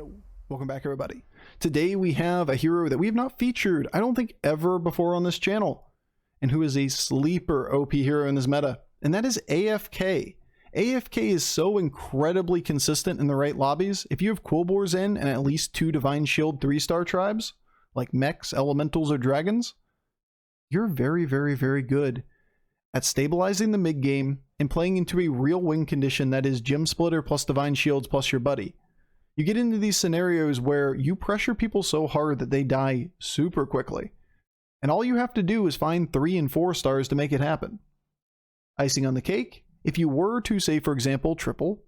Yo, welcome back everybody. Today we have a hero that we have not featured, I don't think ever before on this channel, and who is a sleeper OP hero in this meta, and that is A.F.Kay. A.F.Kay is so incredibly consistent in the right lobbies. If you have Quillbores in and at least 2 Divine Shield 3-star tribes, like mechs, elementals, or dragons, you're very, very, very good at stabilizing the mid game and playing into a real win condition that is gemsplitter plus Divine Shields plus your buddy. You get into these scenarios where you pressure people so hard that they die super quickly. And all you have to do is find 3 and 4 stars to make it happen. Icing on the cake, if you were to say, for example, triple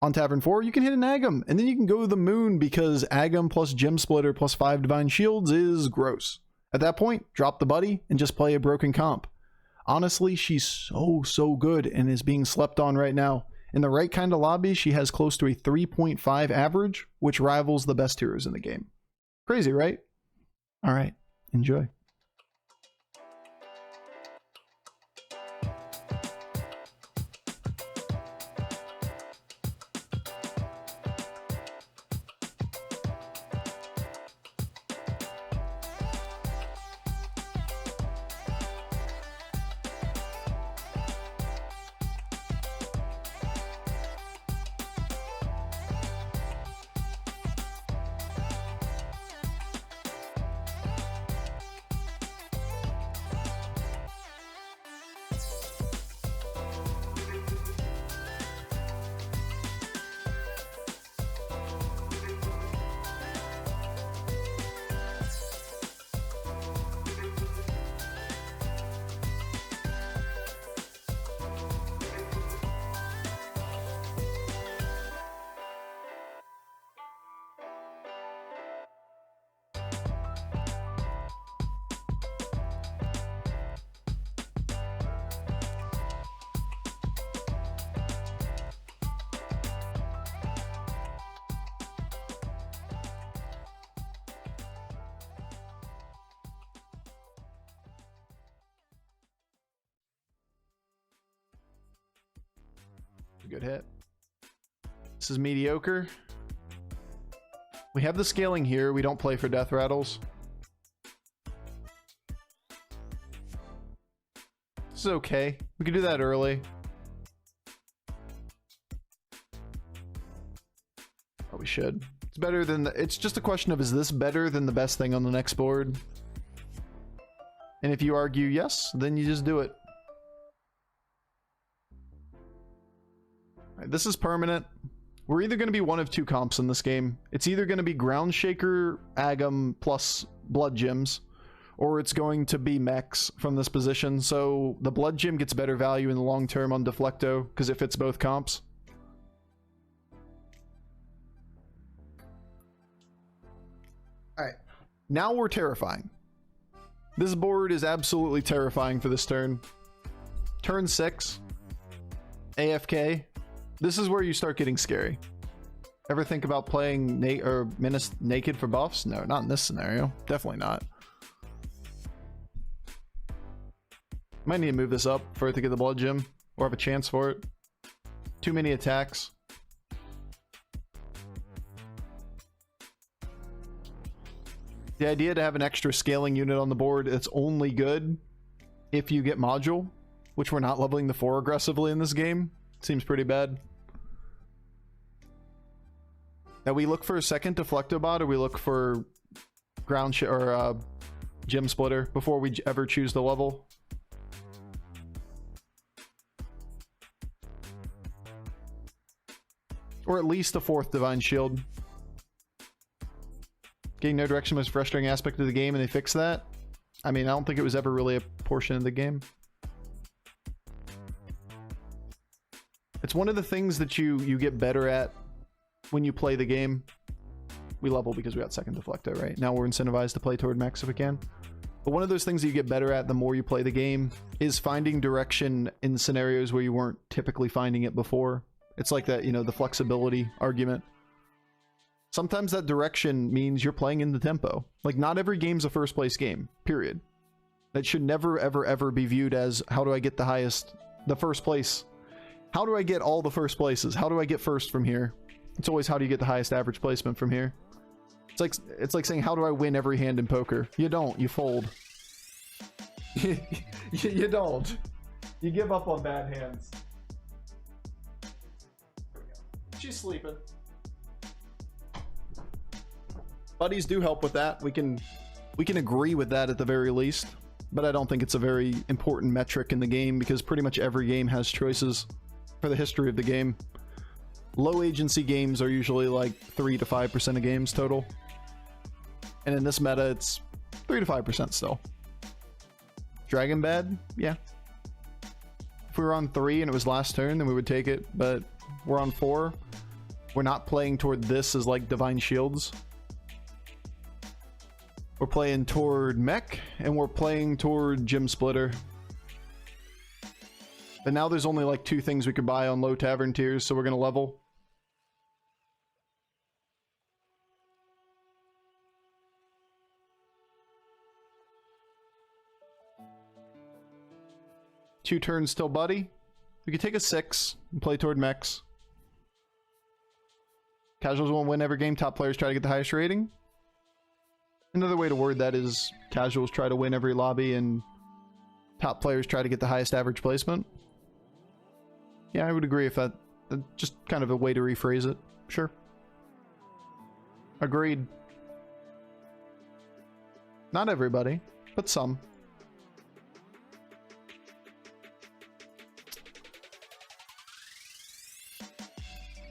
on Tavern 4, you can hit an Aggem, and then you can go to the moon because Aggem plus gemsplitter plus 5 Divine Shields is gross. At that point, drop the buddy and just play a broken comp. Honestly, she's so good and is being slept on right now. In the right kind of lobby, she has close to a 3.5 average, which rivals the best heroes in the game. Crazy, right? All right, enjoy. Good hit. This is mediocre. We have the scaling here. We don't play for death rattles. This is okay. We could do that early. Oh, we should. It's better than it's just a question of, is this better than the best thing on the next board? And if you argue yes, then you just do it. This is permanent. We're either going to be one of 2 comps in this game. It's either going to be Groundshaker, Aggem plus Blood Gems, or it's going to be mechs from this position. So the Blood Gem gets better value in the long term on Deflecto because it fits both comps. Alright, now we're terrifying. This board is absolutely terrifying for this turn. Turn 6, A.F.Kay. This is where you start getting scary. Ever think about playing Menace naked for buffs? No, not in this scenario. Definitely not. Might need to move this up for it to get the Blood Gem, or have a chance for it. Too many attacks. The idea to have an extra scaling unit on the board, it's only good if you get module, which we're not leveling the 4 aggressively in this game. Seems pretty bad. Now we look for a second Deflectobot, or we look for gemsplitter before we ever choose the level. Or at least a 4th Divine Shield. Getting no direction was a frustrating aspect of the game, and they fixed that. I mean, I don't think it was ever really a portion of the game. It's one of the things that you get better at when you play the game. We level because we got second Deflecto, right? Now we're incentivized to play toward max if we can. But one of those things that you get better at the more you play the game is finding direction in scenarios where you weren't typically finding it before. It's like that, you know, the flexibility argument. Sometimes that direction means you're playing in the tempo. Like, not every game's a first place game, period. That should never, ever, ever be viewed as, how do I get the first place? How do I get all the first places? How do I get first from here? It's always how do you get the highest average placement from here. It's like saying how do I win every hand in poker? You don't. You fold. You don't. You give up on bad hands. She's sleeping. Buddies do help with that. We can agree with that at the very least, but I don't think it's a very important metric in the game because pretty much every game has choices for the history of the game. Low agency games are usually like 3 to 5% of games total. And in this meta, it's 3 to 5% still. Dragon bad? Yeah. If we were on 3 and it was last turn, then we would take it, but we're on 4. We're not playing toward this as like Divine Shields. We're playing toward Mech, and we're playing toward Gemsplitter. But now there's only like 2 things we could buy on low tavern tiers, so we're gonna level. Two turns till buddy. We could take a 6 and play toward mechs. Casuals won't win every game. Top players try to get the highest rating. Another way to word that is casuals try to win every lobby and top players try to get the highest average placement. Yeah, I would agree if that's just kind of a way to rephrase it. Sure. Agreed. Not everybody, but some.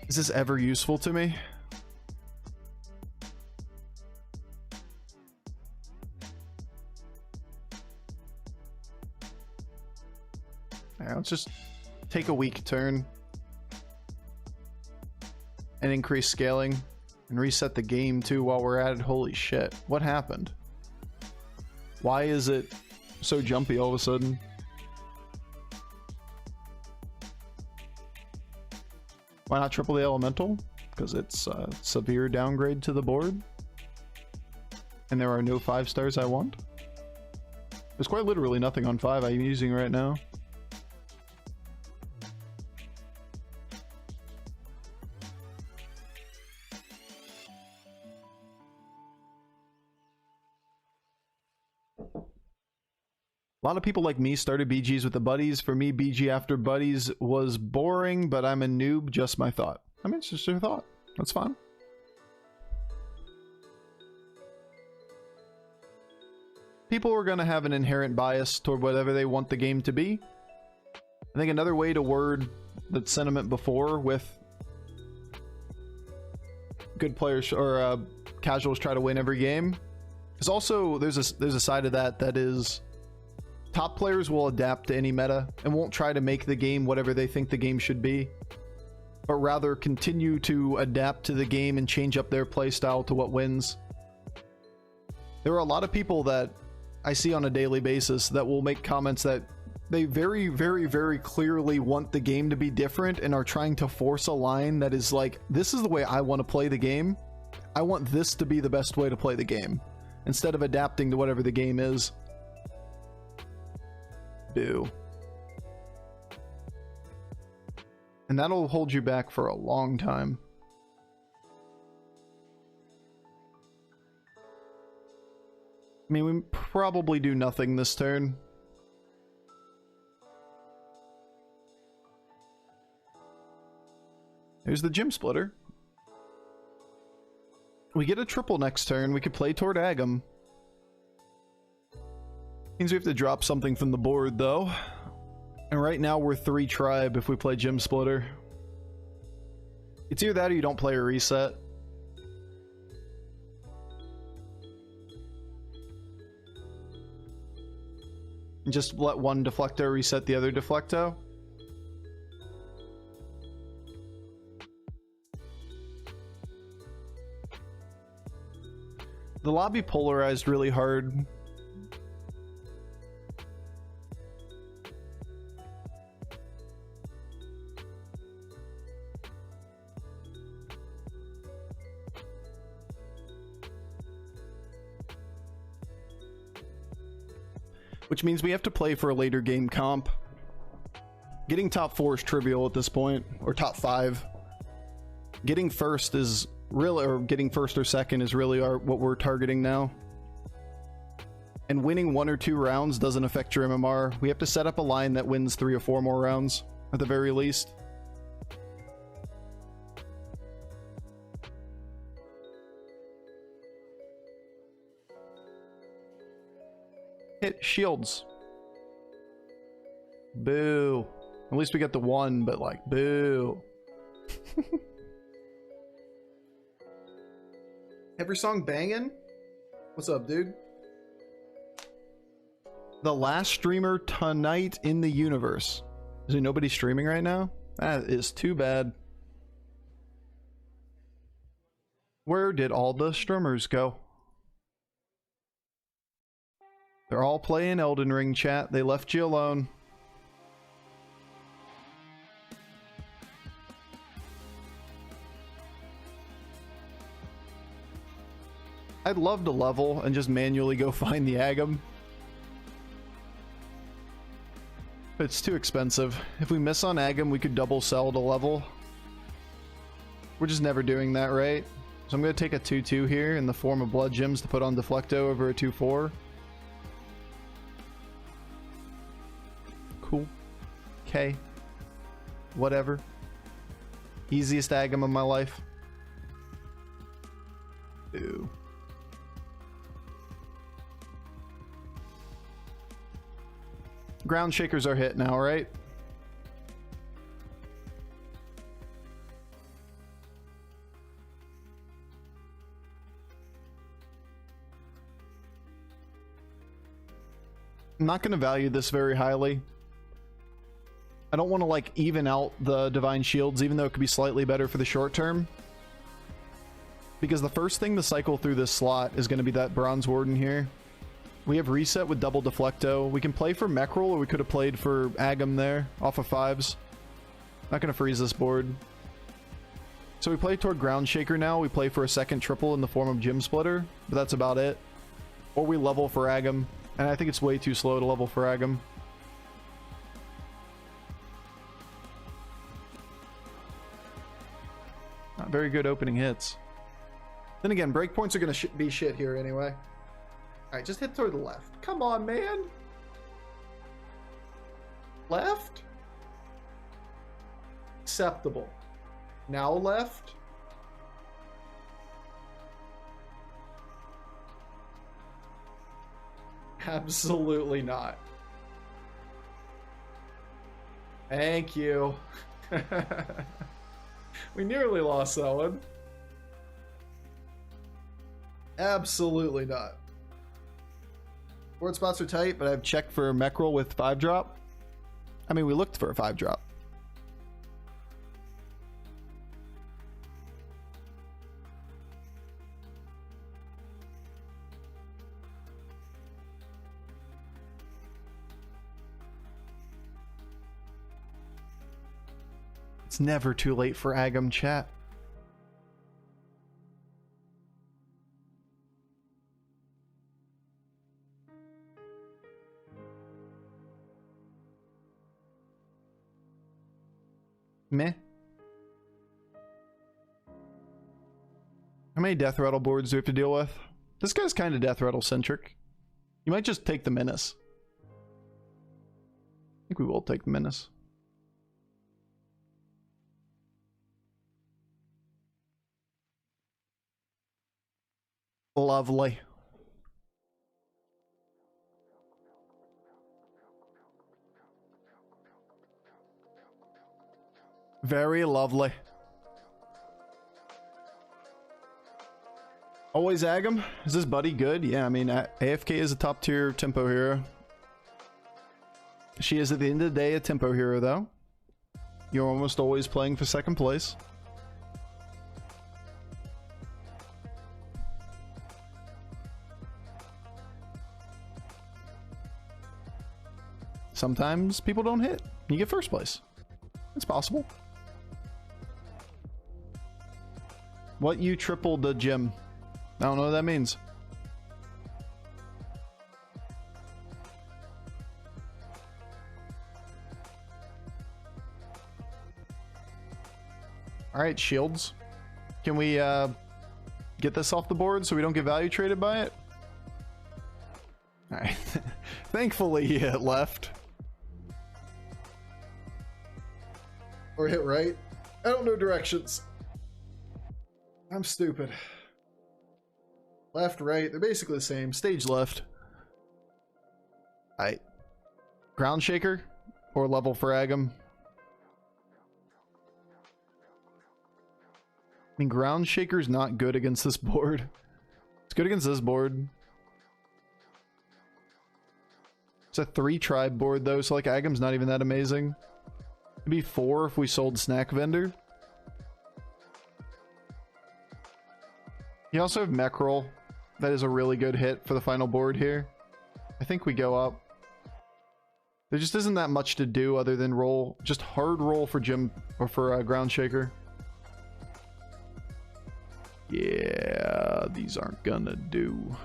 Is this ever useful to me? Alright, let's just take a weak turn and increase scaling and reset the game too while we're at it. Holy shit, what happened? Why is it so jumpy all of a sudden? Why not triple the elemental? Because it's a severe downgrade to the board. And there are no 5 stars I want. There's quite literally nothing on 5 I'm using right now. A lot of people like me started BGs with the buddies. For me, BG after buddies was boring, but I'm a noob. Just my thought. I mean, it's just your thought. That's fine. People are going to have an inherent bias toward whatever they want the game to be. I think another way to word that sentiment before with good players or casuals try to win every game is also there's a side of that is top players will adapt to any meta and won't try to make the game whatever they think the game should be, but rather continue to adapt to the game and change up their playstyle to what wins. There are a lot of people that I see on a daily basis that will make comments that they very, very, very clearly want the game to be different and are trying to force a line that is like, this is the way I want to play the game. I want this to be the best way to play the game, instead of adapting to whatever the game is. Boo. And that'll hold you back for a long time. I mean, we probably do nothing this turn. Here's the Gemsplitter. We get a triple next turn. We could play toward Aggem. Means we have to drop something from the board though. And right now we're 3 tribe if we play Gemsplitter. It's either that or you don't play a reset. And just let one deflecto reset the other deflecto. The lobby polarized really hard. Which means we have to play for a later game comp. Getting top 4 is trivial at this point, or top 5. Getting first is really, or getting first or second is really what we're targeting now. And winning 1 or 2 rounds doesn't affect your MMR. We have to set up a line that wins 3 or 4 more rounds, at the very least. Hit shields. Boo. At least we got the 1, but like, boo. Every song banging? What's up, dude? The last streamer tonight in the universe. Is there nobody streaming right now? That is too bad. Where did all the streamers go? They're all playing Elden Ring, chat. They left you alone. I'd love to level and just manually go find the Aggem. But it's too expensive. If we miss on Aggem, we could double sell to level. We're just never doing that, right? So I'm going to take a 2-2 here in the form of blood gems to put on Deflecto over a 2-4. Cool. Okay. Whatever. Easiest Aggem of my life. Ew. Groundshakers are hit now, right? I'm not going to value this very highly. I don't want to like even out the Divine Shields, even though it could be slightly better for the short term. Because the first thing to cycle through this slot is going to be that Bronze Warden here. We have reset with double Deflecto. We can play for Mechrel, or we could have played for Aggem there, off of 5s. Not going to freeze this board. So we play toward Groundshaker now. We play for a second triple in the form of Gemsplitter, but that's about it. Or we level for Aggem, and I think it's way too slow to level for Aggem. Not very good opening hits. Then again, breakpoints are going to be shit here anyway. Alright, just hit toward the left. Come on, man! Left? Acceptable. Now left? Absolutely not. Thank you. We nearly lost that one. Absolutely not. Board spots are tight, but I've checked for Mechrel with 5-drop. I mean, we looked for a 5-drop. It's never too late for Aggem, chat. Meh. How many Death Rattle boards do we have to deal with? This guy's kind of Death Rattle centric. You might just take the Menace. I think we will take the Menace. Lovely. Very lovely. Always Aggem? Is this buddy good? Yeah, I mean, A.F.Kay is a top tier tempo hero. She is at the end of the day a tempo hero though. You're almost always playing for second place. Sometimes people don't hit. You get first place. It's possible. What, you tripled the gym? I don't know what that means. Alright, shields. Can we get this off the board so we don't get value traded by it? Alright. Thankfully he hit left. Or hit right. I don't know directions. I'm stupid. Left, right, they're basically the same. Stage left. Alright. Groundshaker or level for Aggem. I mean, Groundshaker's not good against this board. It's good against this board. It's a 3-tribe board though, so like Aggem's not even that amazing. It'd be 4 if we sold Snack Vendor. You also have Mech Roll. That is a really good hit for the final board here. I think we go up. There just isn't that much to do other than roll. Just hard roll for Gem or for Groundshaker. Yeah, these aren't gonna do.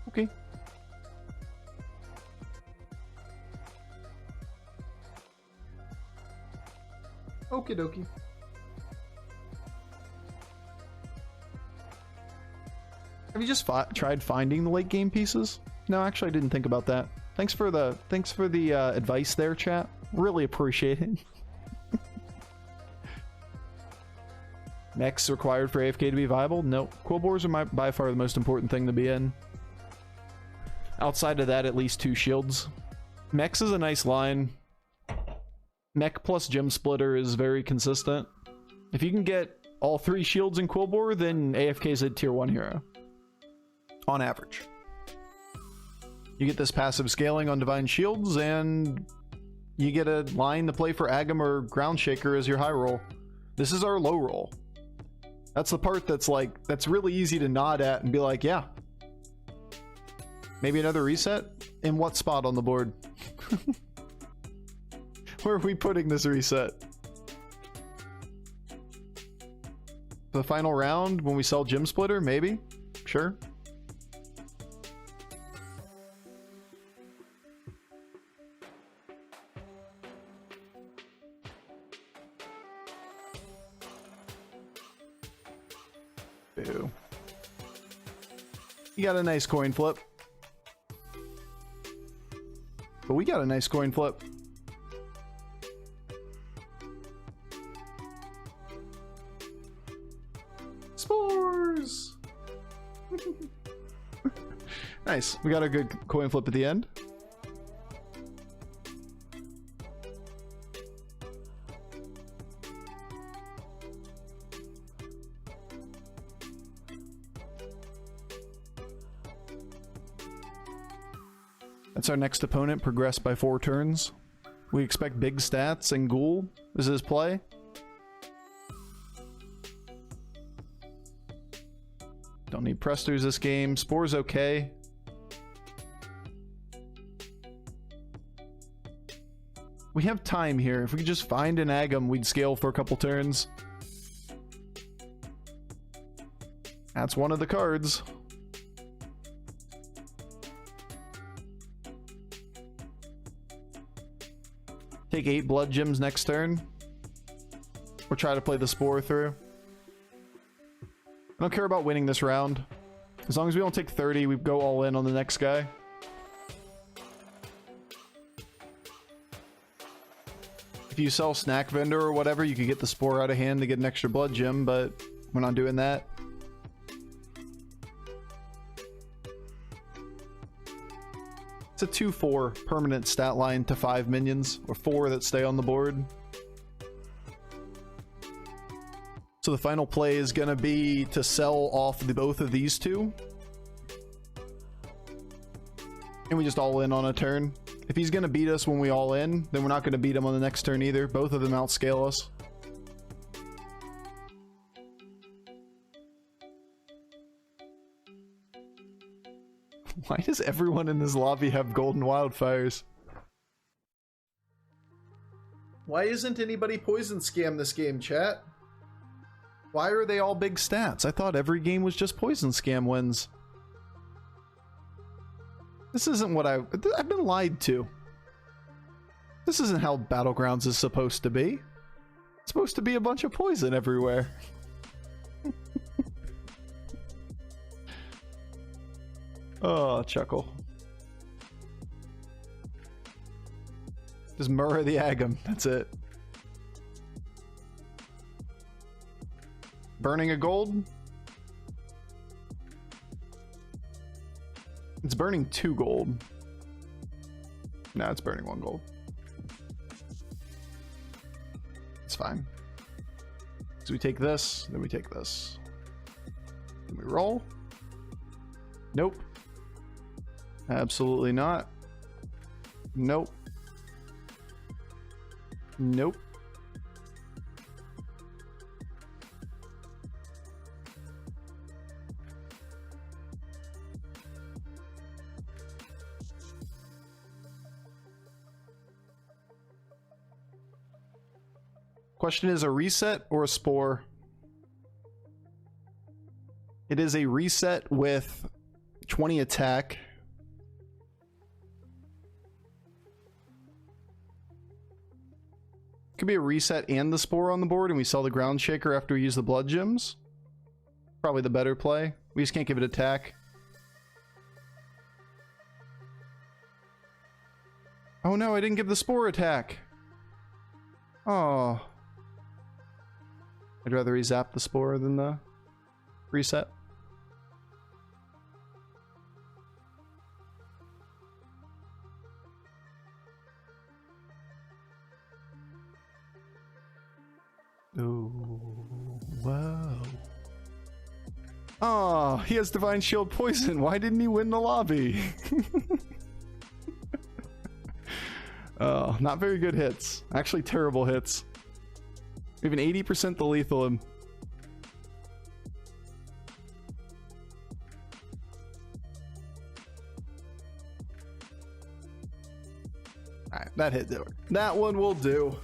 Okay. Okie dokie. Have you just tried finding the late game pieces? No, actually I didn't think about that. Thanks for the advice there, chat. Really appreciate it. Mechs required for A.F.Kay to be viable? No. Quillbores are by far the most important thing to be in. Outside of that, at least 2 shields. Mechs is a nice line. Mech plus gemsplitter is very consistent. If you can get all 3 shields in Quillbore, then A.F.K is a tier 1 hero. On average. You get this passive scaling on Divine Shields, and you get a line to play for Aggem or Groundshaker as your high roll. This is our low roll. That's the part that's like, that's really easy to nod at and be like, yeah. Maybe another reset? In what spot on the board? Where are we putting this reset? The final round when we sell Gemsplitter? Maybe? Sure. Boo. You got a nice coin flip. But we got a nice coin flip. Spores! Nice. We got a good coin flip at the end. That's our next opponent, progressed by 4 turns. We expect big stats, and Ghoul is his play. Don't need Presters this game. Spore's okay. We have time here. If we could just find an Aggem, we'd scale for a couple turns. That's one of the cards. Take 8 blood gems next turn. Or try to play the Spore through. I don't care about winning this round. As long as we don't take 30, we go all in on the next guy. If you sell Snack Vendor or whatever, you could get the Spore out of hand to get an extra blood gem, but we're not doing that. It's a 2-4 permanent stat line to 5 minions, or 4 that stay on the board. So the final play is going to be to sell off both of these 2. And we just all in on a turn. If he's going to beat us when we all in, then we're not going to beat him on the next turn either. Both of them outscale us. Why does everyone in this lobby have golden wildfires? Why isn't anybody poison scam this game, chat? Why are they all big stats? I thought every game was just poison scam wins. This isn't what I've been lied to. This isn't how Battlegrounds is supposed to be. It's supposed to be a bunch of poison everywhere. Oh, chuckle. Just murder the Aggem. That's it. Burning a gold? It's burning 2 gold. No, it's burning 1 gold. It's fine. So we take this, then we take this. Then we roll. Nope. Absolutely not. Nope. Nope. Question is a reset or a spore? It is a reset with 20 attack. Could be a reset and the spore on the board, and we sell the Groundshaker after we use the blood gems. Probably the better play. We just can't give it attack. Oh no, I didn't give the spore attack. Oh. I'd rather re-zap the spore than the reset. Oh, wow. Oh, he has Divine Shield Poison. Why didn't he win the lobby? Oh, not very good hits. Actually, terrible hits. We have an 80% the lethal him. Alright, that hit do it. That one will do.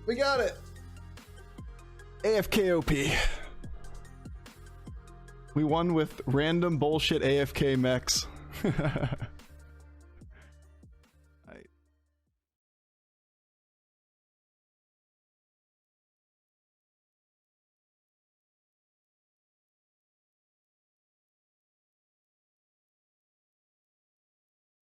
We got it. A.F.Kay OP. We won with random bullshit A.F.Kay mechs.